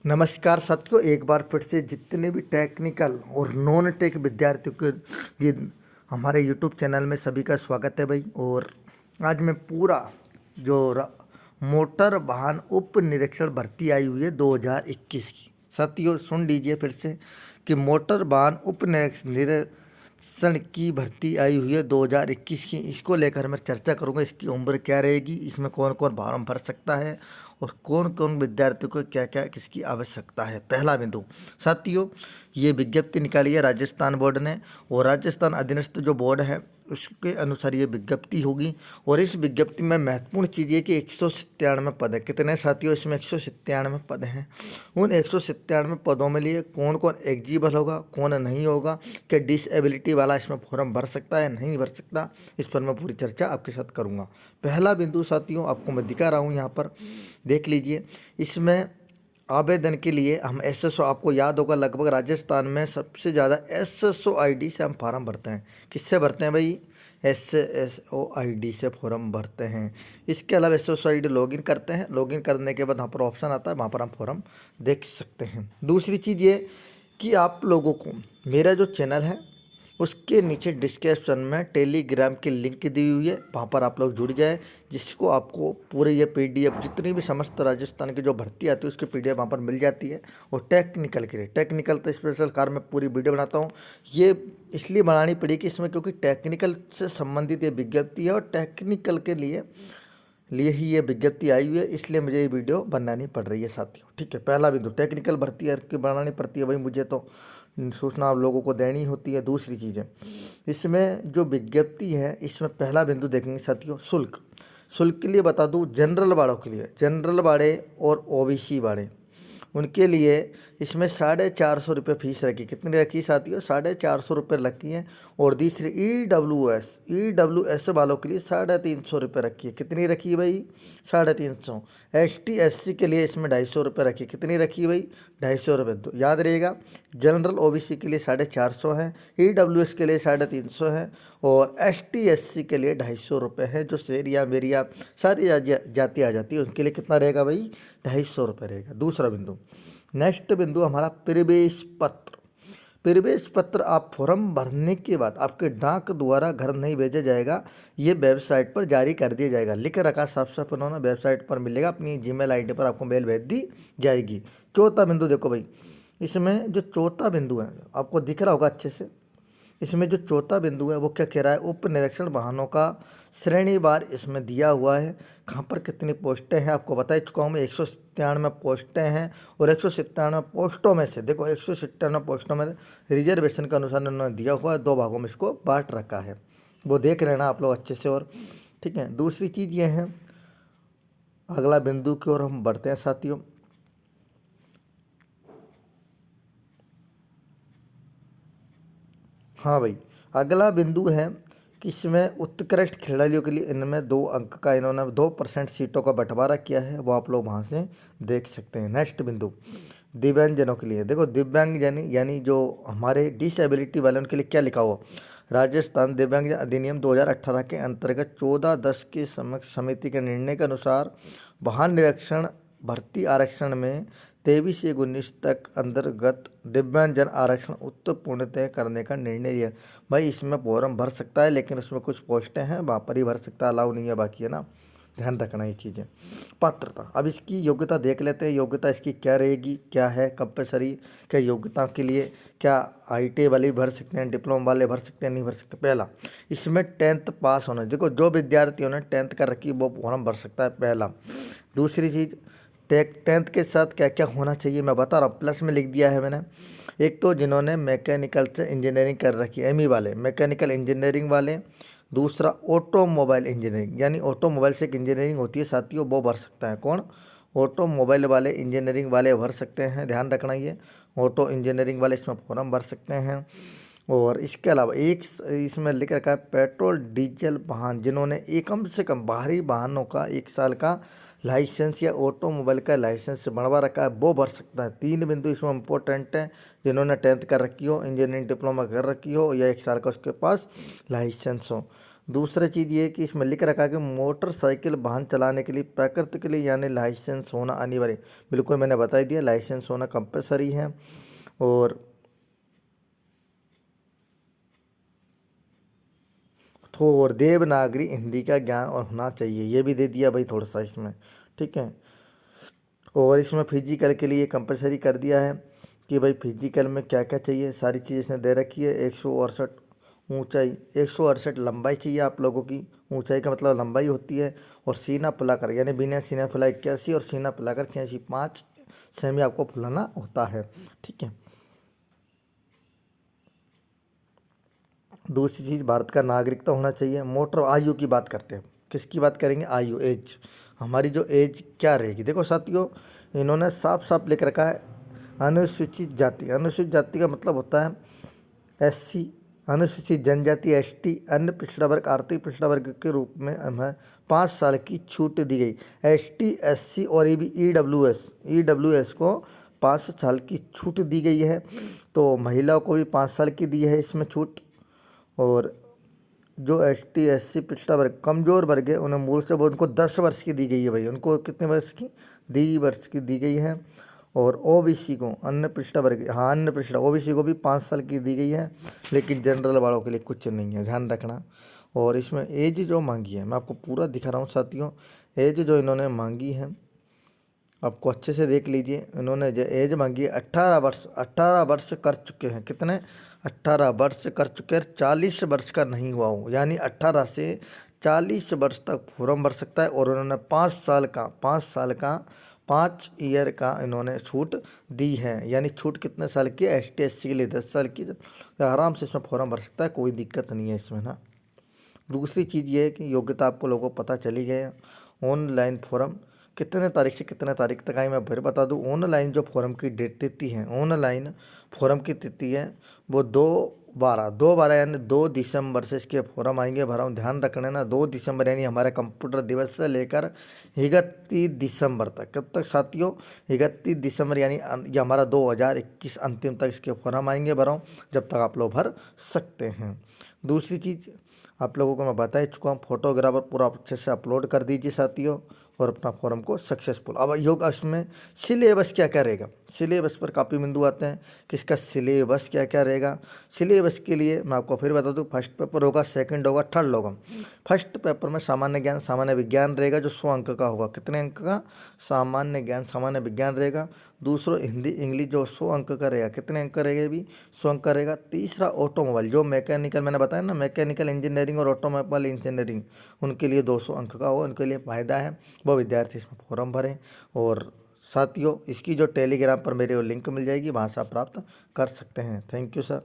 नमस्कार साथियों, एक बार फिर से जितने भी टेक्निकल और नॉन टेक विद्यार्थियों के लिए हमारे यूट्यूब चैनल में सभी का स्वागत है भाई। और आज मैं पूरा जो मोटर वाहन उप निरीक्षण भर्ती आई हुई है 2021 की, साथियों सुन लीजिए फिर से कि मोटर वाहन उप निरीक्षण की भर्ती आई हुई है 2021 की। इसको लेकर मैं चर्चा करूंगा। इसकी उम्र क्या रहेगी, इसमें कौन कौन फॉर्म भर सकता है और कौन कौन विद्यार्थियों को क्या क्या किसकी आवश्यकता है। पहला बिंदु साथियों, ये विज्ञप्ति निकाली है राजस्थान बोर्ड ने, और राजस्थान अधीनस्थ जो बोर्ड है उसके अनुसार ये विज्ञप्ति होगी। और इस विज्ञप्ति में महत्वपूर्ण चीज़ ये कि 197 पद है। कितने साथियों, इसमें 197 पद हैं। उन 197 पदों में लिए कौन कौन एलिजिबल होगा, कौन नहीं होगा, क्या डिसेबिलिटी वाला इसमें फॉर्म भर सकता है नहीं भर सकता, इस पर मैं पूरी चर्चा आपके साथ करूंगा। पहला बिंदु साथियों आपको मैं दिखा रहा हूँ, यहाँ पर देख लीजिए। इसमें आवेदन के लिए हम एसएसओ, आपको याद होगा लगभग राजस्थान में सबसे ज़्यादा एसएसओ आईडी से हम फार्म भरते हैं। किससे भरते हैं भाई? एसएसओ आईडी से फॉर्म भरते हैं। इसके अलावा एसएसओ आईडी लॉगिन करते हैं। लॉगिन करने के बाद वहाँ पर ऑप्शन आता है, वहाँ पर हम फॉर्म देख सकते हैं। दूसरी चीज़ ये कि आप लोगों को मेरा जो चैनल है उसके नीचे डिस्क्रिप्शन में टेलीग्राम की लिंक दी हुई है, वहाँ पर आप लोग जुड़ जाए, जिसको आपको पूरे ये पीडीएफ जितनी भी समस्त राजस्थान की जो भर्ती आती है उसकी पीडीएफ वहाँ पर मिल जाती है। और टेक्निकल के लिए, टेक्निकल तो स्पेशल कार में पूरी वीडियो बनाता हूँ। ये इसलिए बनानी पड़ी कि इसमें क्योंकि टेक्निकल से संबंधित ये विज्ञप्ति है और टेक्निकल के लिए ही ये विज्ञप्ति आई हुई है, इसलिए मुझे ये वीडियो बनानी पड़ रही है साथियों। ठीक है, पहला बिंदु टेक्निकल भर्ती की बनानी पड़ती है भाई, मुझे तो सूचना आप लोगों को देनी होती है। दूसरी चीज़ है, इसमें जो विज्ञप्ति है इसमें पहला बिंदु देखेंगे साथियों, शुल्क। शुल्क के लिए बता दूं, जनरल वालों के लिए, जनरल वाले और ओबीसी वाले, उनके लिए इसमें 450 फीस रखी। कितनी रखी साथियों? 450 रखी है। और दूसरी ईडब्ल्यूएस वालों के लिए 350 रखी है। कितनी रखी है भाई? 350। ST SC के लिए इसमें 250 रखी है। कितनी रखी है भाई? 250 तो याद रहेगा। जनरल ओबीसी के लिए 450 है, ईडब्ल्यूएस के लिए 350 है, और ST SC के लिए 250 है। जो शेरिया मेरिया सारी जाति आ जाती है उनके लिए कितना रहेगा भाई? 250 रहेगा। दूसरा बिंदु, नेक्स्ट बिंदु हमारा प्रवेश पत्र। प्रवेश पत्र आप फॉर्म भरने के बाद आपके डाक द्वारा घर नहीं भेजा जाएगा, ये वेबसाइट पर जारी कर दिया जाएगा। लिख रखा साफ साफ उन्होंने, वेबसाइट पर मिलेगा, अपनी जीमेल आईडी पर आपको मेल भेज दी जाएगी। चौथा बिंदु देखो भाई, इसमें जो चौथा बिंदु है आपको दिख रहा होगा अच्छे से। इसमें जो चौथा बिंदु है वो क्या कह रहा है? उप निरीक्षण वाहनों का श्रेणीवार इसमें दिया हुआ है। कहाँ पर कितनी पोस्टें हैं आपको बता चुका हूँ मैं, 197 पोस्टें हैं। और 197 पोस्टों में से देखो, 197 पोस्टों में रिजर्वेशन के अनुसार उन्होंने दिया हुआ है, 2 भागों में इसको बांट रखा है, वो देख लेना आप लोग अच्छे से। और ठीक है, दूसरी चीज़ ये है, अगला बिंदु की ओर हम बढ़ते हैं साथियों। हाँ भाई, अगला बिंदु है कि इसमें उत्कृष्ट खिलाड़ियों के लिए इनमें 2 अंक का इन्होंने 2% सीटों का बंटवारा किया है, वो आप लोग वहाँ से देख सकते हैं। नेक्स्ट बिंदु, दिव्यांगजनों के लिए देखो, दिव्यांग यानी जो हमारे डिसेबिलिटी वाले उनके लिए क्या लिखा हुआ? राजस्थान दिव्यांग अधिनियम 2018 के अंतर्गत 14/10 की समिति के निर्णय के अनुसार वाहन निरीक्षण भर्ती आरक्षण में 23 से 19 तक अंतर्गत दिव्यांगजन आरक्षण उत्तर पूर्णतः करने का निर्णय है। भाई इसमें फॉर्म भर सकता है, लेकिन उसमें कुछ पोस्टें हैं वहाँ पर ही भर सकता है, अलाउ नहीं है बाकी, है ना, ध्यान रखना ये चीज़ें। पात्रता, अब इसकी योग्यता देख लेते हैं। योग्यता इसकी क्या रहेगी, क्या है कंपलसरी, क्या योग्यता के लिए क्या IIT वाले भर सकते हैं, डिप्लोमा वाले भर सकते हैं, नहीं भर सकते? पहला, इसमें 10th पास होना। देखो जो विद्यार्थियों ने 10th कर रखी वो फॉर्म भर सकता है, पहला। दूसरी चीज़, 10th के साथ क्या क्या होना चाहिए मैं बता रहा हूँ, प्लस में लिख दिया है मैंने। एक तो जिन्होंने मैकेनिकल से इंजीनियरिंग कर रखी है, ME वाले, मैकेनिकल इंजीनियरिंग वाले। दूसरा, ऑटोमोबाइल इंजीनियरिंग, यानी ऑटोमोबाइल से एक इंजीनियरिंग होती है साथियों, वो भर सकता है। कौन? ऑटोमोबाइल वाले इंजीनियरिंग वाले भर सकते हैं, ध्यान रखना ये, ऑटो इंजीनियरिंग वाले इसमें फॉर्म भर सकते हैं। और इसके अलावा एक इसमें लिख रखा है पेट्रोल डीजल वाहन, जिन्होंने एक कम से कम बाहरी वाहनों का 1 साल का लाइसेंस या ऑटोमोबाइल का लाइसेंस बनवा रखा है, वो भर सकता है। 3 बिंदु इसमें इम्पोर्टेंट है, जिन्होंने 10th कर रखी हो, इंजीनियरिंग डिप्लोमा कर रखी हो, या 1 साल का उसके पास लाइसेंस हो। दूसरा चीज़ ये है कि इसमें लिख रखा है कि मोटरसाइकिल वाहन चलाने के लिए प्रैक्टिकली यानी लाइसेंस होना अनिवार्य। बिल्कुल मैंने बता ही दिया, लाइसेंस होना कंपलसरी है। और और देवनागरी हिंदी का ज्ञान और होना चाहिए, ये भी दे दिया भाई थोड़ा सा इसमें, ठीक है। और इसमें फिजिकल के लिए कंपलसरी कर दिया है कि भाई फिजिकल में क्या क्या चाहिए, सारी चीज़ इसने दे रखी है। 168 ऊंचाई, 168 लंबाई चाहिए आप लोगों की, ऊंचाई का मतलब लंबाई होती है। और सीना फुलाकर यानी बिना सीना फुला 81 और सीना फुलाकर 86, 5 सेमी आपको फुलाना होता है, ठीक है। दूसरी चीज़ भारत का नागरिकता होना चाहिए। मोटर आयु की बात करते हैं, किसकी बात करेंगे, आयु, एज। हमारी जो एज क्या रहेगी, देखो साथियों इन्होंने साफ साफ लिख रखा है अनुसूचित जाति। अनुसूचित जाति का मतलब होता है एससी, अनुसूचित जनजाति एसटी, अन्य पिछड़ा वर्ग, आर्थिक पिछड़ा वर्ग के रूप में हमें 5 साल की छूट दी गई। एसटी, एससी और ये भी ईडब्ल्यूएस को 5 साल की छूट दी गई है। तो महिलाओं को भी 5 साल की दी है इसमें छूट। और जो एसटी, एससी पिछड़ा वर्ग कमज़ोर वर्ग है उन्हें मूल से वो उनको 10 वर्ष की दी गई है भाई, उनको कितने वर्ष की, 10 वर्ष की दी गई है। और ओबीसी को, अन्य पिछड़ा वर्ग, हाँ अन्य पिछड़ा, ओबीसी को भी 5 साल की दी गई है। लेकिन जनरल वालों के लिए कुछ नहीं है, ध्यान रखना। और इसमें एज जो मांगी है मैं आपको पूरा दिखा रहा हूँ साथियों, एज जो इन्होंने मांगी है आपको अच्छे से देख लीजिए। इन्होंने जो एज मांगी है 18 वर्ष, 18 वर्ष कर चुके हैं, कितने, 18 वर्ष कर चुके हैं, 40 वर्ष का नहीं हुआ हो, यानी 18 से 40 वर्ष तक फॉर्म भर सकता है। और उन्होंने 5 साल का 5 ईयर का इन्होंने छूट दी है। यानी छूट कितने साल की, एसटी एससी के लिए 10 साल की, आराम से इसमें फॉर्म भर सकता है, कोई दिक्कत नहीं है इसमें ना। दूसरी चीज़ ये है कि योग्यता आपको लोगों को पता चली गया। ऑनलाइन फॉर्म कितने तारीख से कितने तारीख तक आई मैं फिर बता दूं। ऑनलाइन जो फॉर्म की डेट तिथि है, ऑनलाइन फॉर्म की तिथि है वो 2/12 यानी 2 दिसंबर से इसके फॉर्म आएंगे। भरा ध्यान रखना ना, 2 दिसंबर यानी हमारे कंप्यूटर दिवस से लेकर 31 दिसंबर तक। कब तक साथियों, 31 दिसंबर यानी ये हमारा 2021 अंतिम तक इसके फॉर्म आएंगे भराऊँ, जब तक आप लोग भर सकते हैं। दूसरी चीज़ आप लोगों को मैं बता ही चुका हूँ, फोटोग्राफर पूरा अच्छे से अपलोड कर दीजिए साथियों और अपना फॉर्म को सक्सेसफुल। अब योग में सिलेबस क्या क्या रहेगा, सिलेबस पर काफ़ी बिंदु आते हैं कि इसका सिलेबस क्या क्या रहेगा। सिलेबस के लिए मैं आपको फिर बता दूँ, फर्स्ट पेपर होगा, सेकंड होगा, थर्ड होगा। फर्स्ट पेपर में सामान्य ज्ञान सामान्य विज्ञान रहेगा जो 100 अंक का होगा, कितने अंक का, सामान्य ज्ञान सामान्य विज्ञान रहेगा। दूसरा हिंदी इंग्लिश जो 100 अंक का रहेगा, कितने अंक का रहेगा, भी 100 अंक का रहेगा। तीसरा ऑटोमोबाइल जो मैकेनिकल, मैंने बताया ना मैकेनिकल इंजीनियरिंग और ऑटोमोबाइल इंजीनियरिंग, उनके लिए 200 अंक का होगा, उनके लिए फ़ायदा है, वो विद्यार्थी इसमें फॉर्म भरें। और साथियों इसकी जो टेलीग्राम पर मेरे लिंक मिल जाएगी, वहाँ से आप प्राप्त कर सकते हैं। Thank you sir.